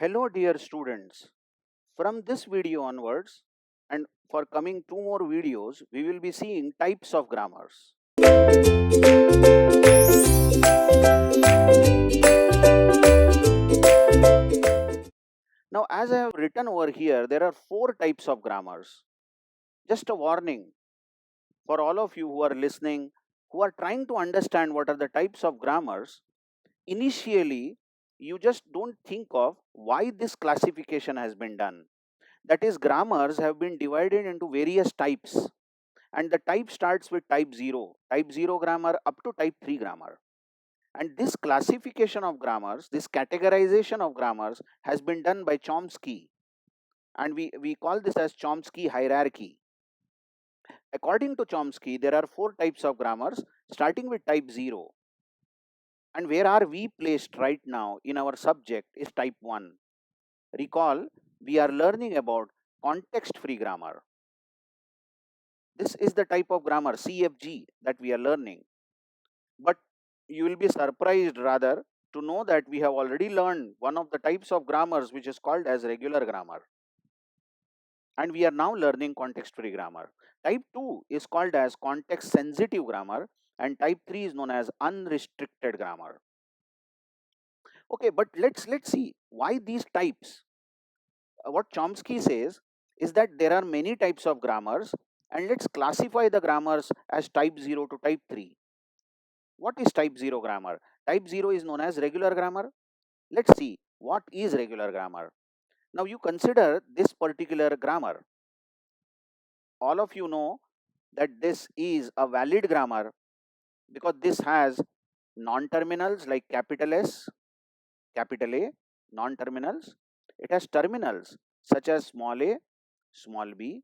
Hello dear students, from this video onwards and for coming two more videos, we will be seeing types of grammars. Now as I have written over here, there are four types of grammars. Just a warning for all of you who are listening, who are trying to understand what are the types of grammars. Initially, you just don't think of why this classification has been done. That is, grammars have been divided into various types, and the type starts with type 0 grammar up to type 3 grammar. And this classification of grammars, this categorization of grammars has been done by Chomsky, and we call this as Chomsky hierarchy. According to Chomsky, there are four types of grammars starting with type 0. And where are we placed right now in our subject is type 1. Recall, we are learning about context-free grammar. This is the type of grammar CFG that we are learning. But you will be surprised rather to know that we have already learned one of the types of grammars which is called as regular grammar. And we are now learning context-free grammar. Type 2 is called as context-sensitive grammar, and type 3 is known as unrestricted grammar. Okay, but let's see why these types. What Chomsky says is that there are many types of grammars, and let's classify the grammars as type 0 to type 3. What is type 0 grammar? Type 0 is known as regular grammar. Let's see what is regular grammar. Now you consider this particular grammar. All of you know that this is a valid grammar because this has non-terminals like capital S, capital A, non-terminals. It has terminals such as small a, small b.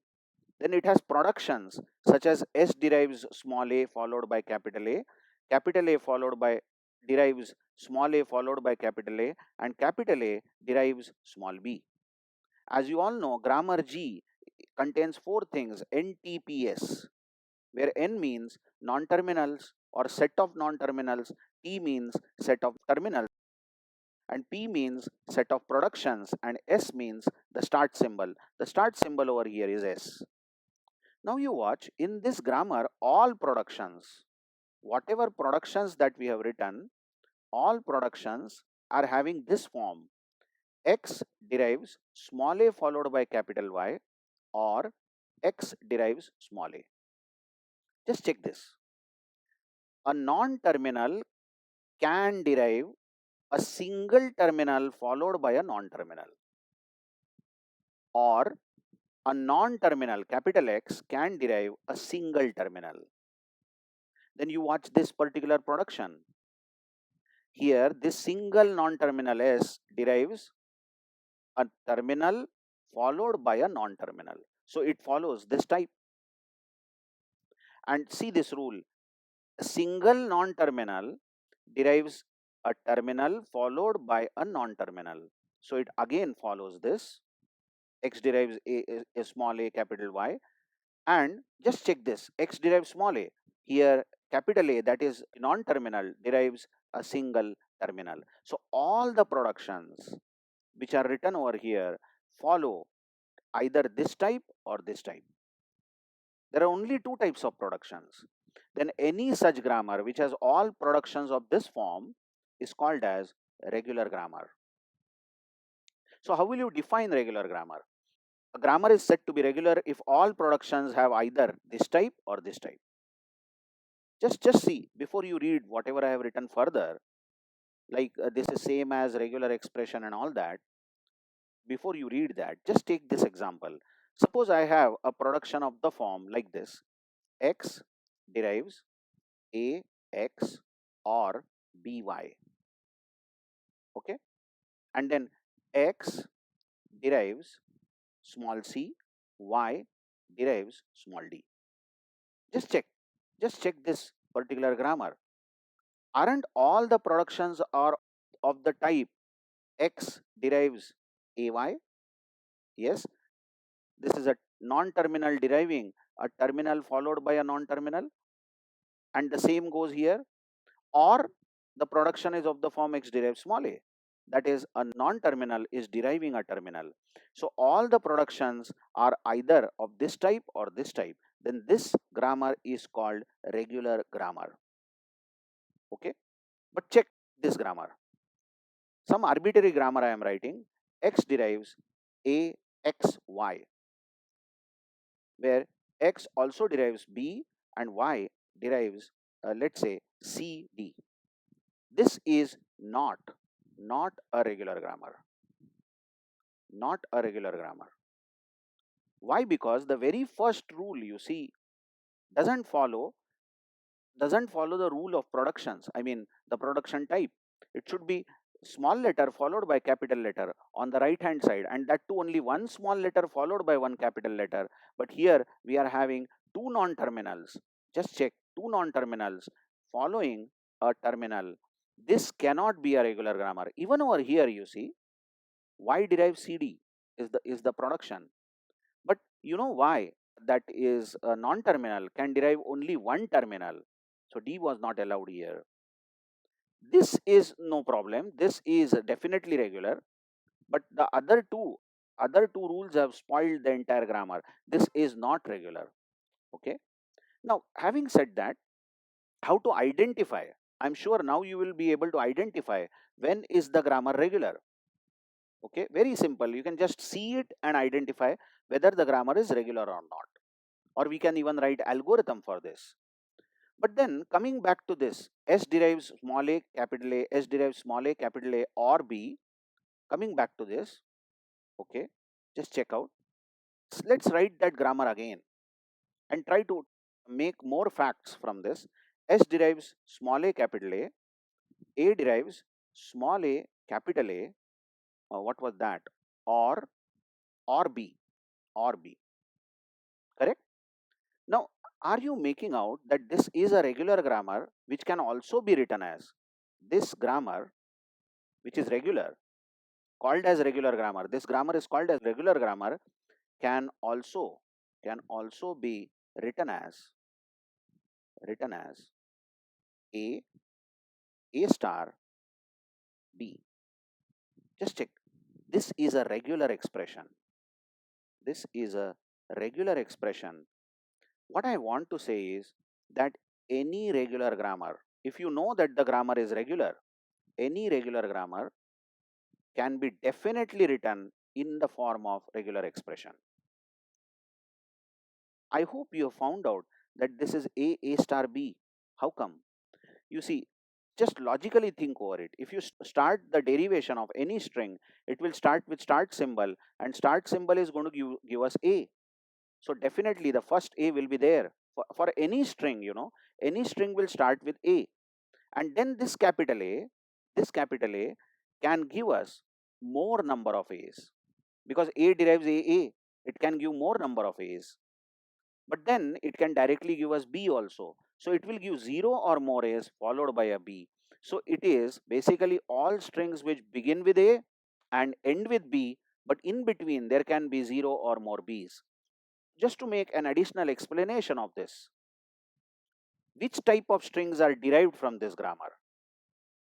Then it has productions such as S derives small a followed by capital A followed by derives small a followed by capital A, and capital A derives small b. As you all know, grammar G contains four things: NTPS, where N means non-terminals or set of non-terminals, T means set of terminals, and P means set of productions, and S means the start symbol. The start symbol over here is S. Now you watch, in this grammar, all productions, whatever productions that we have written, all productions are having this form: X derives small a followed by capital Y, or X derives small a. Just check this. A non-terminal can derive a single terminal followed by a non-terminal, or a non-terminal capital X can derive a single terminal. Then you watch this particular production. Here, this single non-terminal S derives a terminal followed by a non-terminal. So it follows this type. And see this rule. A single non-terminal derives a terminal followed by a non-terminal. So it again follows this. X derives a small a capital Y. And just check this. X derives small a. Here capital A, that is non-terminal, derives a single terminal. So all the productions which are written over here follow either this type or this type. There are only two types of productions. Then any such grammar which has all productions of this form is called as regular grammar. So how will you define regular grammar? A grammar is said to be regular if all productions have either this type or this type. Just see before you read whatever I have written further, like this is same as regular expression and all that. Before you read that, just take this example. Suppose I have a production of the form like this: X derives AX or BY. Okay, and then X derives small c, Y derives small d. Just check this particular grammar. Aren't all the productions are of the type X derives AY? Yes, this is a non-terminal deriving a terminal followed by a non-terminal, and the same goes here. Or the production is of the form X derives small a. that is a non-terminal is deriving a terminal. So all the productions are either of this type or this type, then this grammar is called regular grammar. Okay, but check this grammar. Some arbitrary grammar I am writing, x derives a x y, where x also derives b and y derives, let's say, c d. This is not a regular grammar, not a regular grammar. Why? Because the very first rule, you see, doesn't follow the rule of productions. I mean, the production type. It should be small letter followed by capital letter on the right hand side, and that too only one small letter followed by one capital letter. But here we are having two non-terminals. Just check, two non-terminals following a terminal. This cannot be a regular grammar. Even over here, you see, y derives cd is the production. But you know why that is a non-terminal can derive only one terminal. So D was not allowed here. This is no problem. This is definitely regular. But the other two rules have spoiled the entire grammar. This is not regular. Okay. Now, having said that, how to identify? I'm sure now you will be able to identify when is the grammar regular. Okay, very simple. You can just see it and identify whether the grammar is regular or not. Or we can even write algorithm for this. But then coming back to this, S derives small a, capital A, S derives small a, capital A or B. Coming back to this, okay, just check out. Let's write that grammar again and try to make more facts from this. S derives small a, capital A derives small a, capital A, what was that? Or B, or B, correct? Now, are you making out that this is a regular grammar which can also be written as this grammar, which is regular, called as regular grammar? This grammar is called as regular grammar, can also be written as a star b. Just check. This is a regular expression. This is a regular expression. What I want to say is that any regular grammar, if you know that the grammar is regular, any regular grammar can be definitely written in the form of regular expression. I hope you have found out that this is a star b. How come? You see, just logically think over it. If you start the derivation of any string, it will start with start symbol, and start symbol is going to give us a. So definitely the first a will be there. For any string, any string will start with a. And then this capital A can give us more number of a's, because a derives a, it can give more number of a's. But then it can directly give us b also. So it will give 0 or more a's followed by a b. So it is basically all strings which begin with a and end with b, but in between there can be 0 or more b's. Just to make an additional explanation of this, which type of strings are derived from this grammar?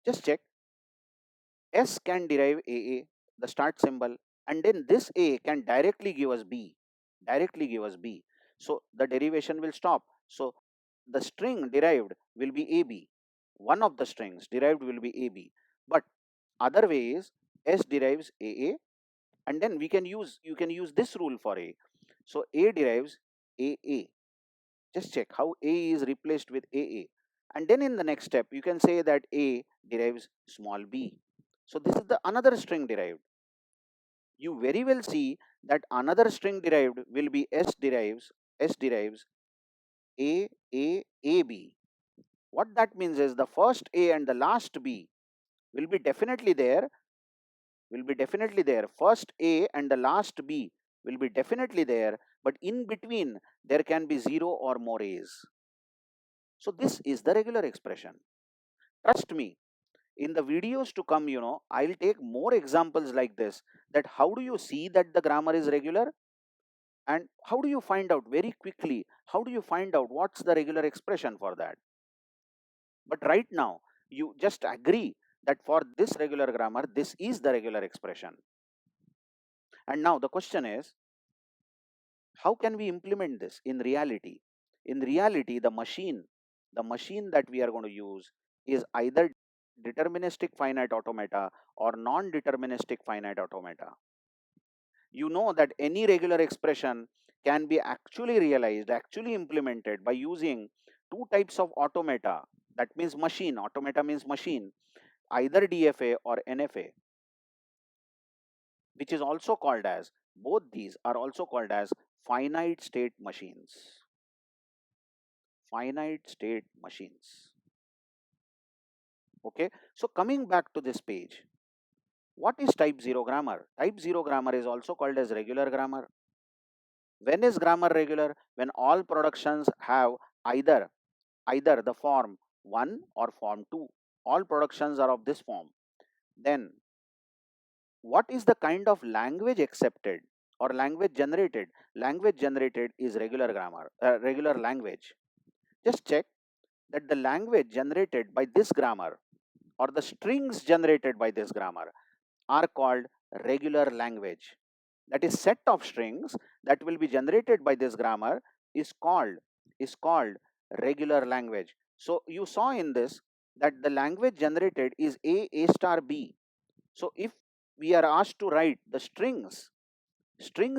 Just check. S can derive AA, the start symbol, and then this A can directly give us B. So the derivation will stop. So the string derived will be AB. One of the strings derived will be AB. But other way is S derives AA, and then you can use this rule for A. So A derives AA. Just check how A is replaced with AA. And then in the next step, you can say that A derives small b. So this is the another string derived. You very well see that another string derived will be S derives A B. What that means is the first A and the last B will be definitely there. First A and the last B will be definitely there, but in between there can be 0 or more A's. So this is the regular expression. Trust me, in the videos to come, I'll take more examples like this, that how do you see that the grammar is regular, and how do you find out very quickly, how do you find out what's the regular expression for that. But right now, you just agree that for this regular grammar, this is the regular expression. And now the question is, how can we implement this in reality? In reality, the machine that we are going to use is either deterministic finite automata or non-deterministic finite automata. You know that any regular expression can be actually realized, actually implemented by using two types of automata. That means machine. Automata means machine, either DFA or NFA, which is also called as, both these are also called as finite state machines. Finite state machines. Okay, so coming back to this page, what is type 0 grammar? Type 0 grammar is also called as regular grammar. When is grammar regular? When all productions have either the form 1 or form 2. All productions are of this form. Then what is the kind of language accepted or language generated? Language generated is regular grammar, regular language. Just check that the language generated by this grammar or the strings generated by this grammar are called regular language. That is, set of strings that will be generated by this grammar is called regular language. So you saw in this that the language generated is A star B. So if we are asked to write the strings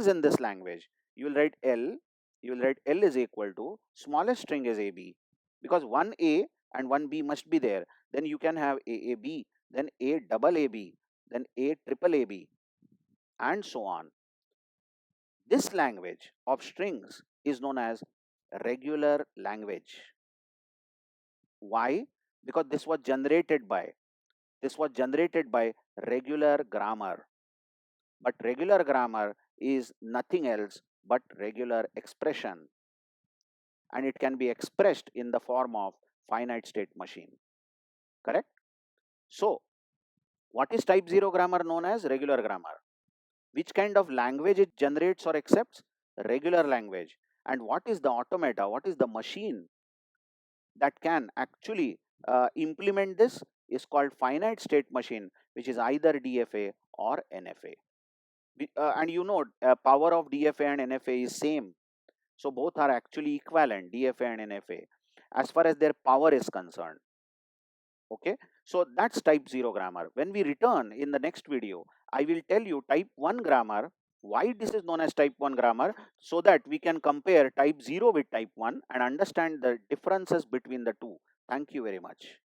in this language, you will write L is equal to smallest string is AB, because one A and one B must be there. Then you can have AAB, then A double AB, then A triple AB, and so on. This language of strings is known as regular language. Why? Because this was generated by regular grammar. But regular grammar is nothing else but regular expression, and it can be expressed in the form of finite state machine. Correct? So what is type 0 grammar known as? Regular grammar. Which kind of language it generates or accepts? Regular language. And what is the automata? What is the machine that can actually implement this? Is called finite state machine, which is either DFA or NFA. And you know, power of DFA and NFA is same. So both are actually equivalent, DFA and NFA, as far as their power is concerned. Okay, so that's type 0 grammar. When we return in the next video, I will tell you type 1 grammar, why this is known as type 1 grammar, so that we can compare type 0 with type 1 and understand the differences between the two. Thank you very much.